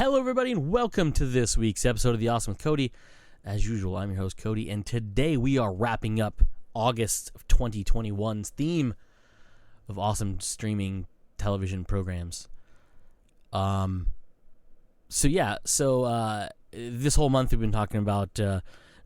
Hello, everybody, and welcome to this week's episode of The Awesome with Cody. As usual, I'm your host, Cody, and today we are wrapping up August of 2021's theme of awesome streaming television programs. This whole month we've been talking about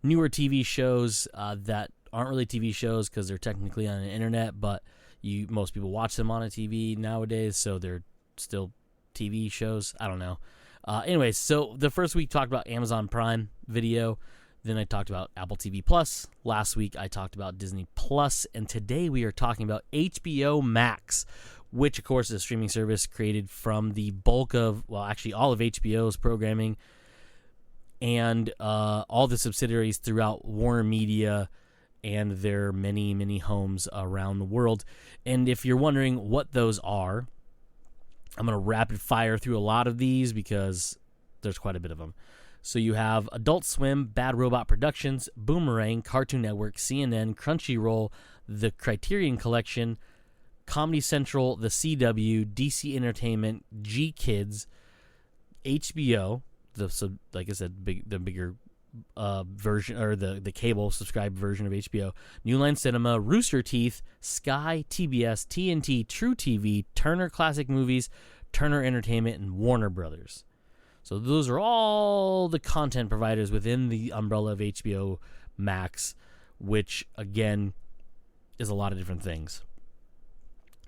newer TV shows that aren't really TV shows because they're technically on the internet, but most people watch them on a TV nowadays, so they're still TV shows. I don't know. Anyways, so the first week talked about Amazon Prime Video. Then I talked about Apple TV Plus. Last week I talked about Disney Plus, and today we are talking about HBO Max, which of course is a streaming service created from the bulk of, well, actually all of HBO's programming and all the subsidiaries throughout Warner Media and their many, many homes around the world. And if you're wondering what those are, I'm going to rapid fire through a lot of these because there's quite a bit of them. So you have Adult Swim, Bad Robot Productions, Boomerang, Cartoon Network, CNN, Crunchyroll, The Criterion Collection, Comedy Central, The C.O.D.Y, DC Entertainment, G Kids, HBO, like I said, the bigger version, or the cable subscribed version of HBO, New Line Cinema, Rooster Teeth, Sky, TBS, TNT, True TV, Turner Classic Movies, Turner Entertainment, and Warner Brothers. So those are all the content providers within the umbrella of HBO Max, which again is a lot of different things.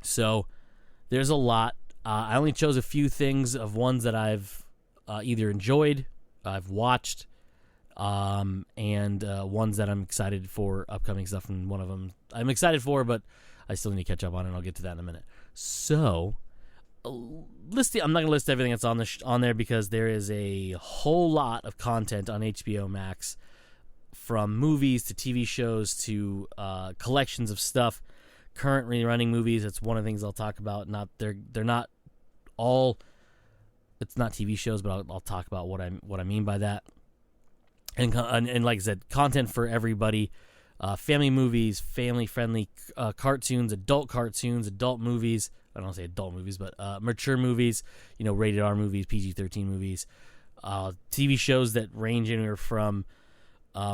So there's a lot. I only chose a few things of ones that I've either enjoyed, I've watched, and ones that I'm excited for upcoming stuff, and one of them I'm excited for, but I still need to catch up on it, and I'll get to that in a minute. So, I'm not going to list everything that's on there because there is a whole lot of content on HBO Max, from movies to TV shows to collections of stuff, currently running movies. That's one of the things I'll talk about. They're not all. It's not TV shows, but I'll talk about what I mean by that. And like I said, content for everybody, family movies, family-friendly cartoons, adult movies. I don't want to say adult movies, but mature movies, rated R movies, PG-13 movies, TV shows that range anywhere from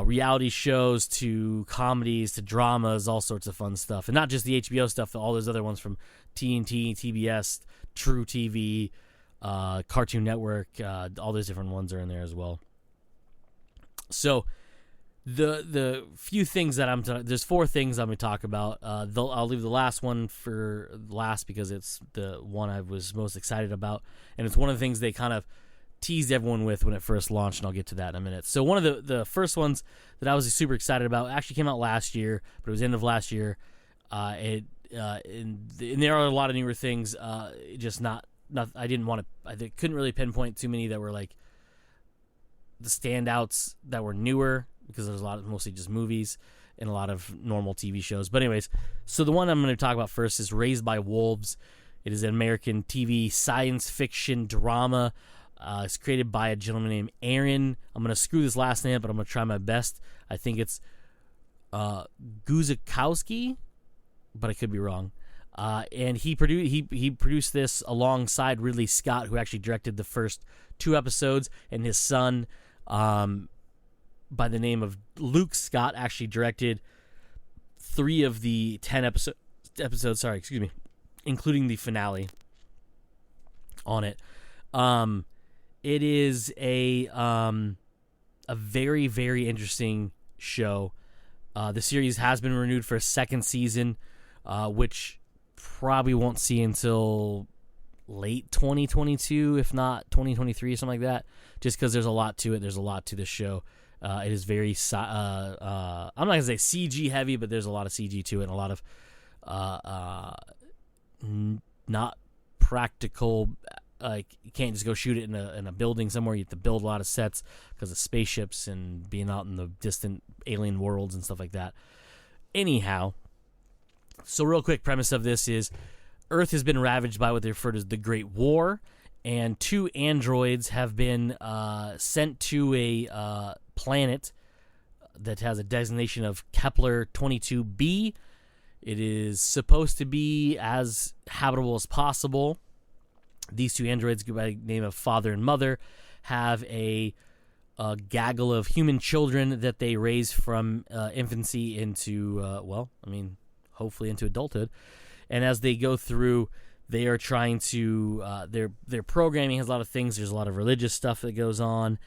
reality shows to comedies to dramas, all sorts of fun stuff. And not just the HBO stuff, but all those other ones from TNT, TBS, True TV, Cartoon Network, all those different ones are in there as well. So, the few things that there's four things I'm going to talk about. I'll leave the last one for last because it's the one I was most excited about, and it's one of the things they kind of teased everyone with when it first launched, and I'll get to that in a minute. So one of the first ones that I was super excited about actually came out last year, but it was end of last year. And there are a lot of newer things, just not I didn't want to. I couldn't really pinpoint too many that were like the standouts that were newer, because there's a lot of mostly just movies and a lot of normal TV shows. But anyways, so the one I'm going to talk about first is Raised by Wolves. It is an American TV science fiction drama. It's created by a gentleman named Aaron. I'm going to screw this last name up, but I'm going to try my best. I think it's Guzikowski, but I could be wrong. And he produced this alongside Ridley Scott, who actually directed the first 2 episodes, and his son, by the name of Luke Scott, actually directed 3 of the 10 episodes. Including the finale on it. It is a very, very interesting show. The series has been renewed for a second season, which probably won't see until late 2022, if not 2023 or something like that, just because there's a lot to it. There's a lot to this show. It is very, I'm not going to say CG heavy, but there's a lot of CG to it, and a lot of not practical. Like, you can't just go shoot it in a building somewhere. You have to build a lot of sets because of spaceships and being out in the distant alien worlds and stuff like that. Anyhow, so real quick premise of this is Earth has been ravaged by what they refer to as the Great War, and 2 androids have been sent to a planet that has a designation of Kepler 22b. It is supposed to be as habitable as possible. These two androids, by the name of father and mother, have a gaggle of human children that they raise from infancy into, hopefully into adulthood. And as they go through, they are trying to, their programming has a lot of things. There's a lot of religious stuff that goes on.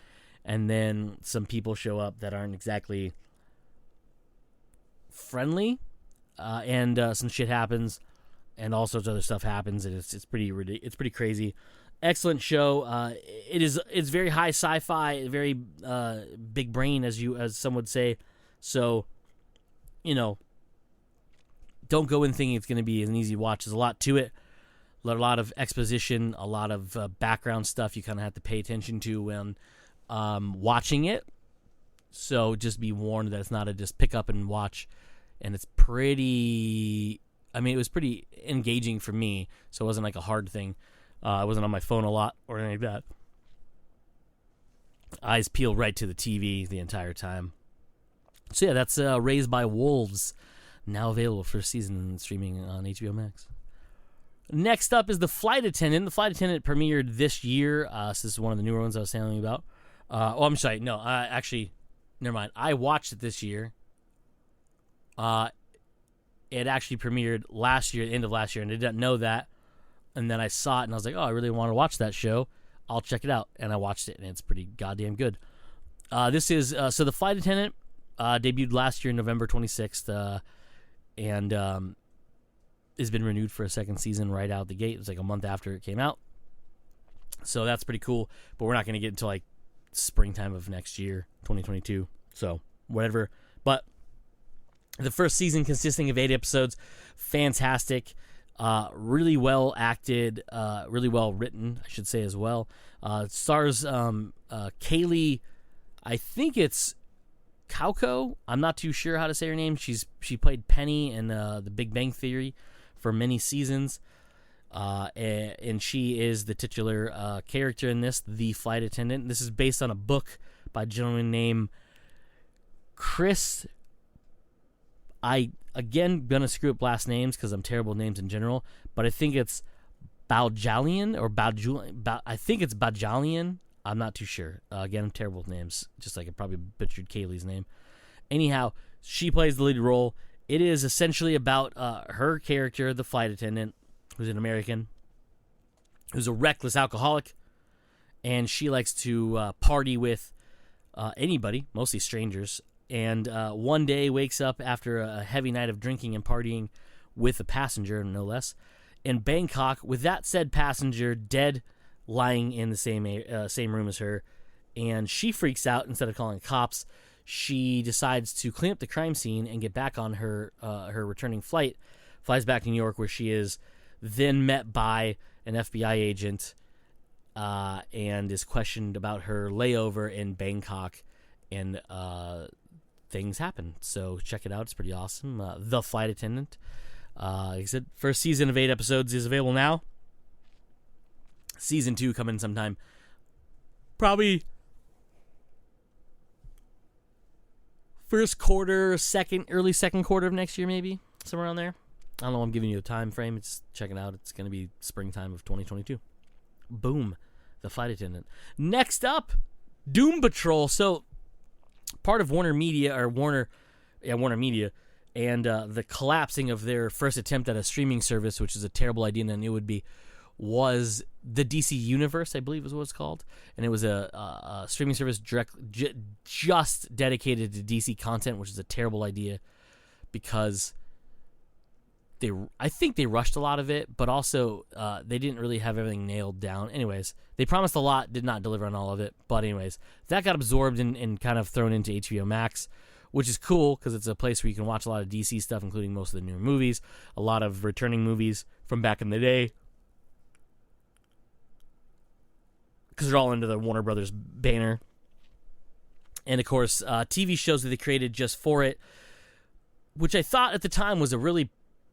And then some people show up that aren't exactly friendly. And some shit happens. And all sorts of other stuff happens. And it's pretty crazy. Excellent show. It's very high sci-fi, very big brain, as some would say. So, don't go in thinking it's going to be an easy watch. There's a lot to it, a lot of exposition, a lot of background stuff you kind of have to pay attention to when watching it. So just be warned that it's not a just pick up and watch. And it's pretty. It was pretty engaging for me, so it wasn't like a hard thing. I wasn't on my phone a lot or anything like that. Eyes peeled right to the TV the entire time. So yeah, that's Raised by Wolves, now available for season and streaming on HBO Max. Next up is The Flight Attendant. The Flight Attendant premiered this year. This is one of the newer ones I was telling you about. I'm sorry. No, actually, never mind. I watched it this year. It actually premiered last year, the end of last year, and I didn't know that. And then I saw it, and I was like, oh, I really want to watch that show. I'll check it out. And I watched it, and it's pretty goddamn good. This is, so The Flight Attendant debuted last year, November 26th, and has been renewed for a second season right out the gate. It was like a month after it came out. So that's pretty cool. But we're not going to get until like springtime of next year, 2022. So whatever. But the first season, consisting of 8 episodes, fantastic, really well acted, really well written, I should say as well. It stars Kaylee, I think it's Kauko. I'm not too sure how to say her name. She played Penny in The Big Bang Theory for many seasons, and she is the titular character in this, The Flight Attendant. This is based on a book by a gentleman named Chris. Again, gonna screw up last names because I'm terrible at names in general, but I think it's Baljalian or Baljulian. I think it's Bajalian. I'm not too sure. Again, I'm terrible with names, just like I probably butchered Kaylee's name. Anyhow, she plays the lead role. It is essentially about her character, the flight attendant, who's an American, who's a reckless alcoholic, and she likes to party with anybody, mostly strangers. And one day wakes up after a heavy night of drinking and partying with a passenger, no less, in Bangkok, with that said passenger dead, lying in the same room as her. And she freaks out. Instead of calling cops, she decides to clean up the crime scene and get back on her returning flight. Flies back to New York, where she is then met by an FBI agent and is questioned about her layover in Bangkok. And things happen. So check it out. It's pretty awesome. The Flight Attendant. Like I said, first season of 8 episodes is available now. Season 2 coming sometime. Probably first quarter, early second quarter of next year, maybe. Somewhere around there. I don't know. I'm giving you a time frame. It's check it out. It's going to be springtime of 2022. Boom. The Flight Attendant. Next up, Doom Patrol. So part of Warner Media, and the collapsing of their first attempt at a streaming service, which is a terrible idea and I knew it would be, was the DC Universe, I believe is what it's called. And it was a streaming service just dedicated to DC content, which is a terrible idea because I think they rushed a lot of it, but also they didn't really have everything nailed down. Anyways, they promised a lot, did not deliver on all of it. But anyways, that got absorbed and kind of thrown into HBO Max, which is cool because it's a place where you can watch a lot of DC stuff, including most of the newer movies, a lot of returning movies from back in the day, because they're all under the Warner Brothers banner. And of course, TV shows that they created just for it, which I thought at the time was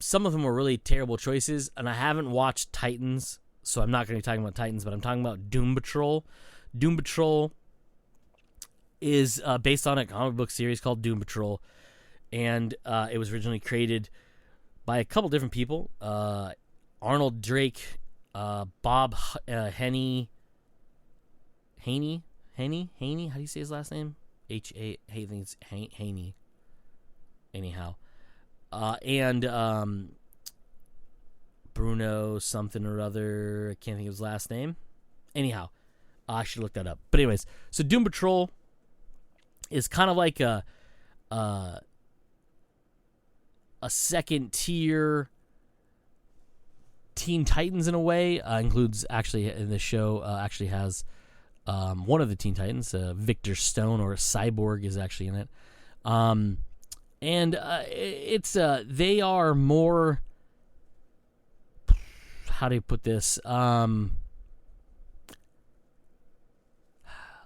some of them were really terrible choices, and I haven't watched Titans, so I'm not going to be talking about Titans, but I'm talking about Doom Patrol. Doom Patrol is based on a comic book series called Doom Patrol, and it was originally created by a couple different people. Arnold Drake Bob Haney. How do you say his last name? I think it's Haney. Anyhow, and Bruno something or other. I can't think of his last name. Anyhow, I should look that up. But anyways, so Doom Patrol is kind of like a second tier Teen Titans in a way. Includes actually in the show actually has one of the Teen Titans, Victor Stone or Cyborg is actually in it. And it's they are more, how do you put this?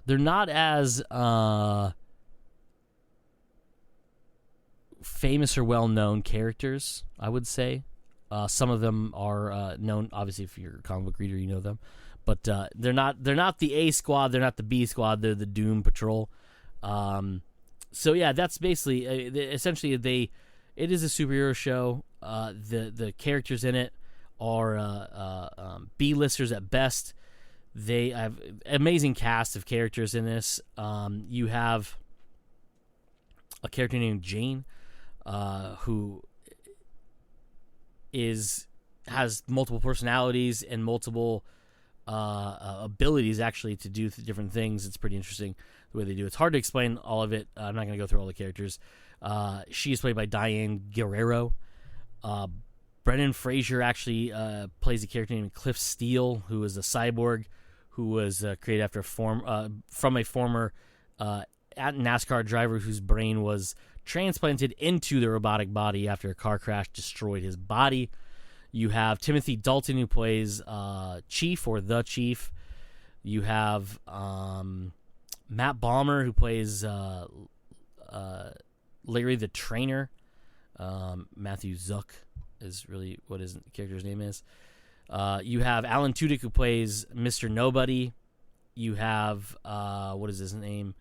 They're not as famous or well-known characters, I would say. Some of them are known. Obviously, if you're a comic book reader, you know them. But they're not the A Squad. They're not the B Squad. They're the Doom Patrol. So yeah, that's basically essentially it is a superhero show. The characters in it are B-listers at best. They have an amazing cast of characters in this. You have a character named Jane, who has multiple personalities and multiple abilities actually to do different things. It's pretty interesting the way they do it. It's hard to explain all of it. I'm not going to go through all the characters. She is played by Diane Guerrero. Brendan Fraser actually plays a character named Cliff Steele, who is a cyborg who was created after from a former NASCAR driver whose brain was transplanted into the robotic body after a car crash destroyed his body. You have Timothy Dalton, who plays Chief or the Chief. You have Matt Balmer, who plays Larry the Trainer. Matthew Zuck is really what his character's name is. You have Alan Tudyk, who plays Mr. Nobody. You have, what is his name?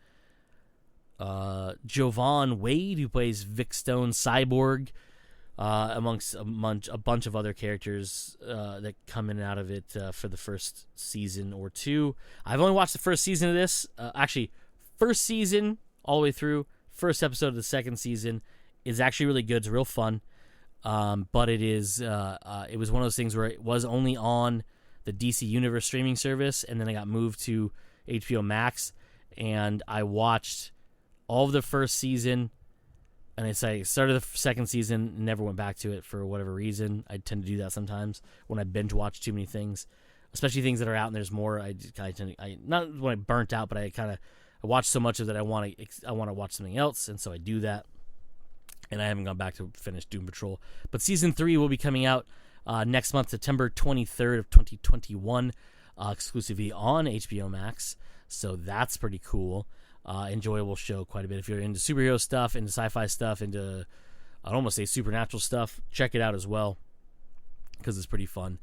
Jovan Wade, who plays Vic Stone Cyborg, amongst a bunch of other characters that come in and out of it for the first season or two. I've only watched the first season of this. Actually, first season all the way through. First episode of the second season is actually really good. It's real fun. But it is it was one of those things where it was only on the DC Universe streaming service, and then I got moved to HBO Max, and I watched all of the first season, and I started the second season, never went back to it for whatever reason. I tend to do that sometimes when I binge watch too many things, especially things that are out and there's more. I not when I burnt out, but I watched so much of that I want to watch something else, and so I do that. And I haven't gone back to finish Doom Patrol. But Season 3 will be coming out next month, September 23rd of 2021, exclusively on HBO Max. So that's pretty cool. Enjoyable show quite a bit. If you're into superhero stuff, into sci-fi stuff, into, I'd almost say supernatural stuff, check it out as well, because it's pretty fun.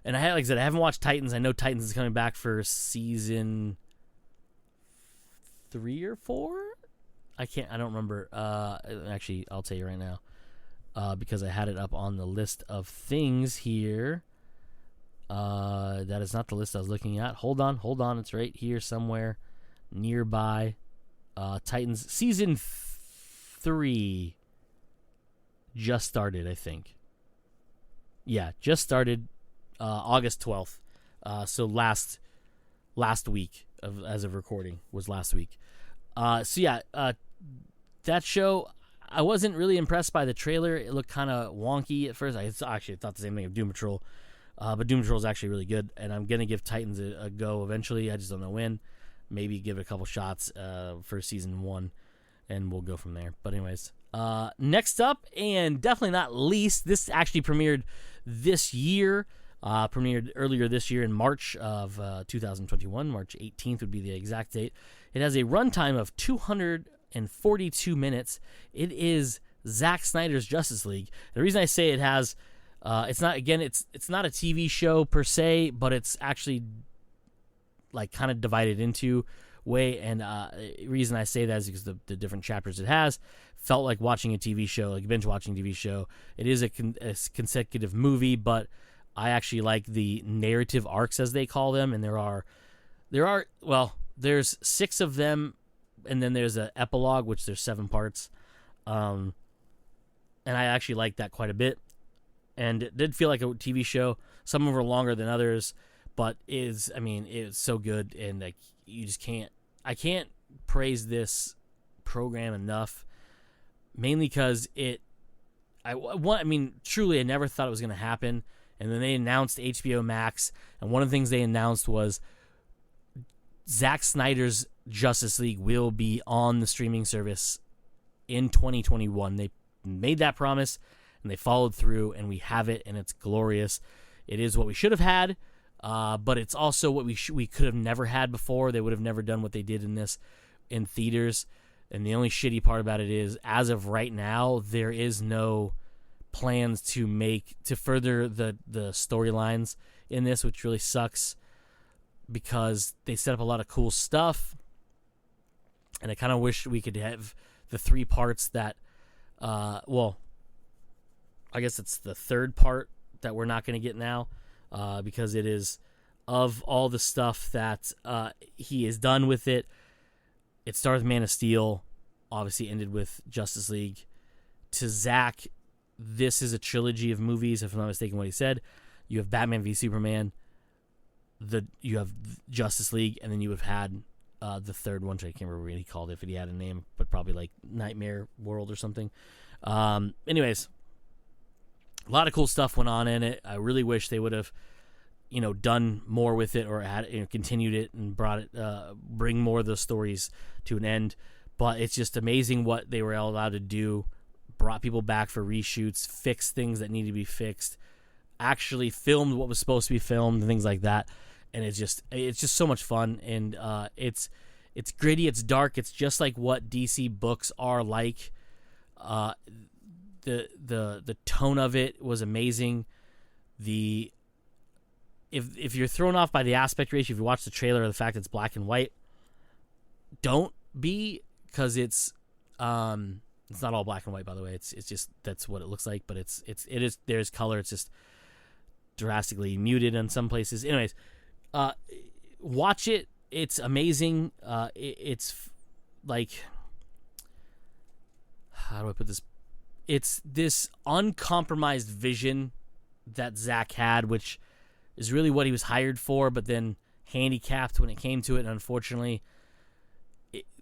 And like I said, I haven't watched Titans. I know Titans is coming back for Season 3 or 4? I don't remember. Actually, I'll tell you right now, because I had it up on the list of things here. That is not the list I was looking at. Hold on. It's right here somewhere nearby. Titans Season 3 just started, I think. Yeah, just started August 12th. So last week as of recording was last week. That show, I wasn't really impressed by the trailer. It looked kind of wonky at first. I actually thought the same thing of Doom Patrol, but Doom Patrol is actually really good, and I'm gonna give Titans a go eventually. I just don't know when. Maybe give it a couple shots for Season 1, and we'll go from there. But anyways, next up, and definitely not least, this actually premiered this year. Premiered earlier this year in March of 2021. March 18th would be the exact date. It has a runtime of 242 minutes. It is Zack Snyder's Justice League. The reason I say it has, it's not a TV show per se, but it's actually like kind of divided into way. And the reason I say that is because the different chapters it has felt like watching a TV show, like binge watching a TV show. It is a consecutive movie, but I actually like the narrative arcs, as they call them, and there's 6 of them, and then there's an epilogue, which there's 7 parts. And I actually like that quite a bit. And it did feel like a TV show. Some of them were longer than others, but it's so good, and like I can't praise this program enough. Mainly because truly, I never thought it was going to happen. And then they announced HBO Max, and one of the things they announced was Zack Snyder's Justice League will be on the streaming service in 2021. They made that promise, and they followed through, and we have it, and it's glorious. It is what we should have had, but it's also what we could have never had before. They would have never done what they did in this in theaters. And the only shitty part about it is, as of right now, there is no plans to further the storylines in this, which really sucks because they set up a lot of cool stuff. And I kind of wish we could have the 3 parts that, I guess it's the 3rd part that we're not going to get now, because it is of all the stuff that he has done with it. It started with Man of Steel, obviously ended with Justice League. To Zack, this is a trilogy of movies, if I'm not mistaken what he said. You have Batman v Superman, you have Justice League, and then you have had the 3rd one, which I can't remember what he called it, if he had a name, but probably like Nightmare World or something. Anyways, a lot of cool stuff went on in it. I really wish they would have done more with it, or had continued it and bring more of those stories to an end. But it's just amazing what they were allowed to do. Brought people back for reshoots, fixed things that needed to be fixed, actually filmed what was supposed to be filmed, and things like that. And it's just so much fun, and it's gritty, it's dark, it's just like what DC books are like. The tone of it was amazing. If you're thrown off by the aspect ratio, if you watch the trailer, or the fact it's black and white, don't be, because it's not all black and white, by the way. It's just, that's what it looks like, but it is there's color. It's just drastically muted in some places. Anyways, watch it. It's amazing. It's like, how do I put this? It's this uncompromised vision that Zack had, which is really what he was hired for, but then handicapped when it came to it. And unfortunately,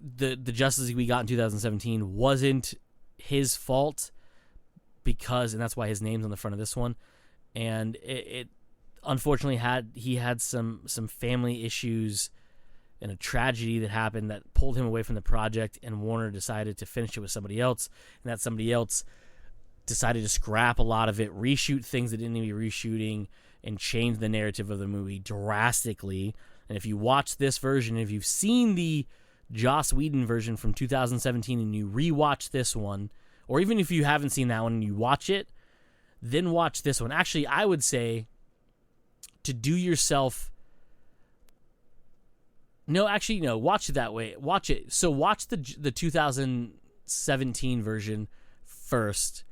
the Justice League we got in 2017 wasn't his fault, and that's why his name's on the front of this one. And it unfortunately he had some family issues and a tragedy that happened that pulled him away from the project, and Warner decided to finish it with somebody else, and that somebody else decided to scrap a lot of it, reshoot things that didn't need to be reshooting, and change the narrative of the movie drastically. And if you watch this version, if you've seen the Joss Whedon version from 2017 and you rewatch this one, or even if you haven't seen that one and you watch it, then watch this one. Actually, I would say to do yourself... No, watch it that way. Watch it. So watch the 2017 version first,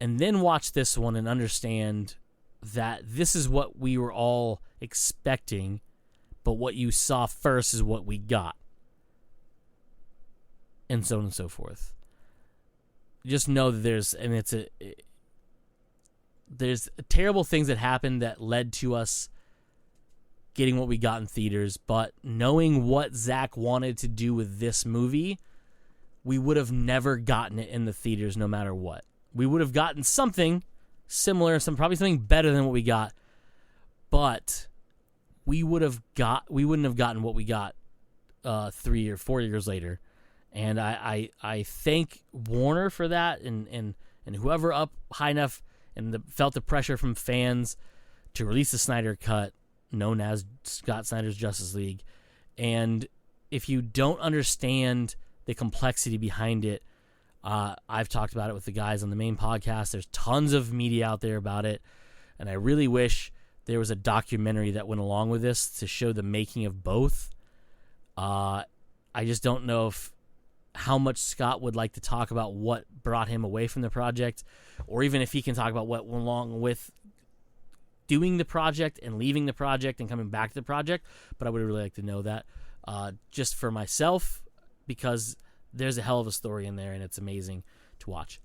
and then watch this one and understand that this is what we were all expecting, but what you saw first is what we got. And so on and so forth. Just know that there's terrible things that happened that led to us getting what we got in theaters, but knowing what Zack wanted to do with this movie, we would have never gotten it in the theaters no matter what. We would have gotten something similar, probably something better than what we got, but we wouldn't have gotten what we got 3 or 4 years later. And I thank Warner for that, and whoever up high enough and felt the pressure from fans to release the Snyder Cut, known as Scott Snyder's Justice League. And if you don't understand the complexity behind it, I've talked about it with the guys on the main podcast. There's tons of media out there about it, and I really wish there was a documentary that went along with this to show the making of both. I just don't know how much Scott would like to talk about what brought him away from the project, or even if he can talk about what went along with doing the project and leaving the project and coming back to the project, but I would really like to know that just for myself, because there's a hell of a story in there and it's amazing to watch.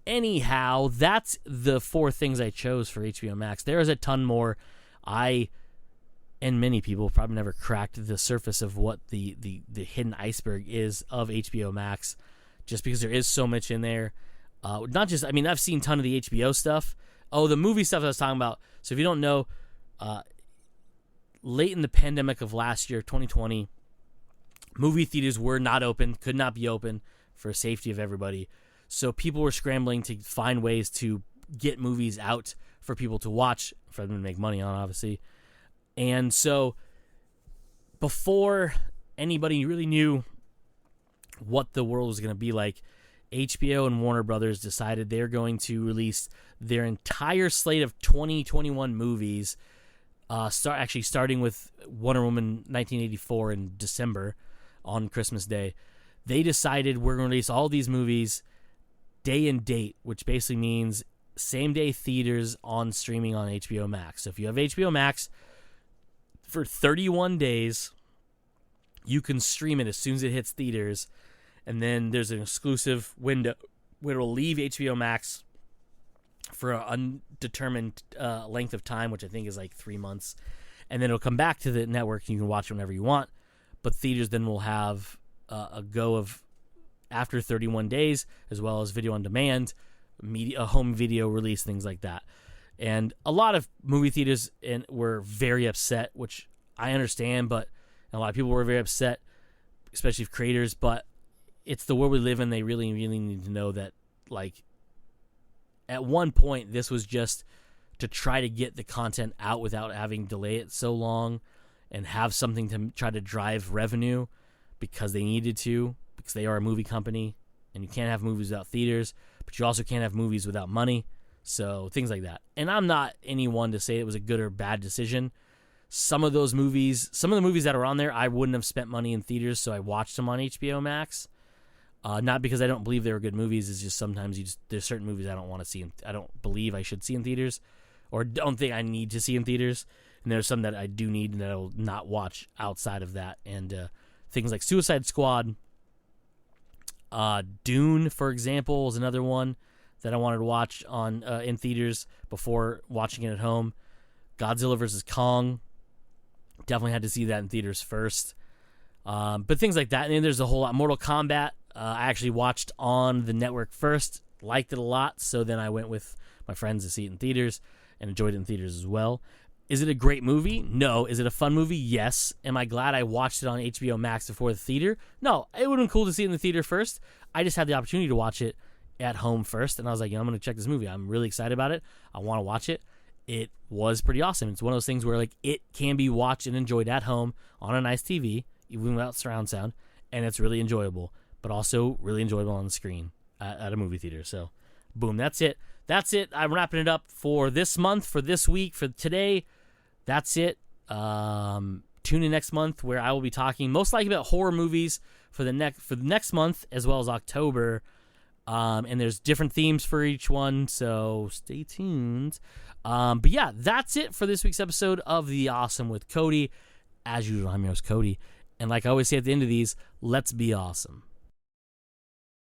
Anyhow, that's the 4 things I chose for HBO Max. There is a ton more. I and many people probably never cracked the surface of what the hidden iceberg is of HBO Max, just because there is so much in there. Not just, I mean, I've seen a ton of the HBO stuff. Oh, the movie stuff I was talking about. So if you don't know, late in the pandemic of last year, 2020, movie theaters were not open, could not be open for safety of everybody. So people were scrambling to find ways to get movies out for people to watch, for them to make money on, obviously. And so before anybody really knew what the world was going to be like, HBO and Warner Brothers decided they're going to release their entire slate of 2021 movies, starting with Wonder Woman 1984 in December on Christmas Day. They decided we're going to release all these movies day and date, which basically means same day theaters on streaming on HBO Max. So if you have HBO Max, for 31 days, you can stream it as soon as it hits theaters, and then there's an exclusive window where it'll leave HBO Max for an undetermined length of time, which I think is like 3 months, and then it'll come back to the network and you can watch it whenever you want. But theaters then will have a go of after 31 days, as well as video on demand, media, home video release, things like that. And a lot of movie theaters were very upset, which I understand, but a lot of people were very upset, especially creators. But it's the world we live in. They really, really need to know that, like, at one point, this was just to try to get the content out without having to delay it so long and have something to try to drive revenue because they needed to, because they are a movie company, and you can't have movies without theaters, but you also can't have movies without money. So things like that. And I'm not anyone to say it was a good or bad decision. Some of the movies that are on there, I wouldn't have spent money in theaters, so I watched them on HBO Max. Not because I don't believe they were good movies. It's just sometimes there's certain movies I don't want to see. I don't believe I should see in theaters, or don't think I need to see in theaters. And there's some that I do need and that I will not watch outside of that. And things like Suicide Squad, Dune, for example, is another one that I wanted to watch on in theaters before watching it at home. Godzilla vs. Kong, definitely had to see that in theaters first. But things like that. And then there's a whole lot. Mortal Kombat, I actually watched on the network first, liked it a lot, so then I went with my friends to see it in theaters and enjoyed it in theaters as well. Is it a great movie? No. Is it a fun movie? Yes. Am I glad I watched it on HBO Max before the theater? No. It would have been cool to see it in the theater first. I just had the opportunity to watch it at home first, and I was like, I'm going to check this movie. I'm really excited about it. I want to watch it. It was pretty awesome. It's one of those things where, like, it can be watched and enjoyed at home on a nice TV, even without surround sound, and it's really enjoyable, but also really enjoyable on the screen at a movie theater. So, boom, that's it. That's it. I'm wrapping it up for this month, for this week, for today. That's it. Tune in next month where I will be talking most likely about horror movies for the next month, as well as October. And there's different themes for each one, so stay tuned. But yeah, that's it for this week's episode of The Awesome with Cody. As usual, I'm your host, Cody. And like I always say at the end of these, let's be awesome.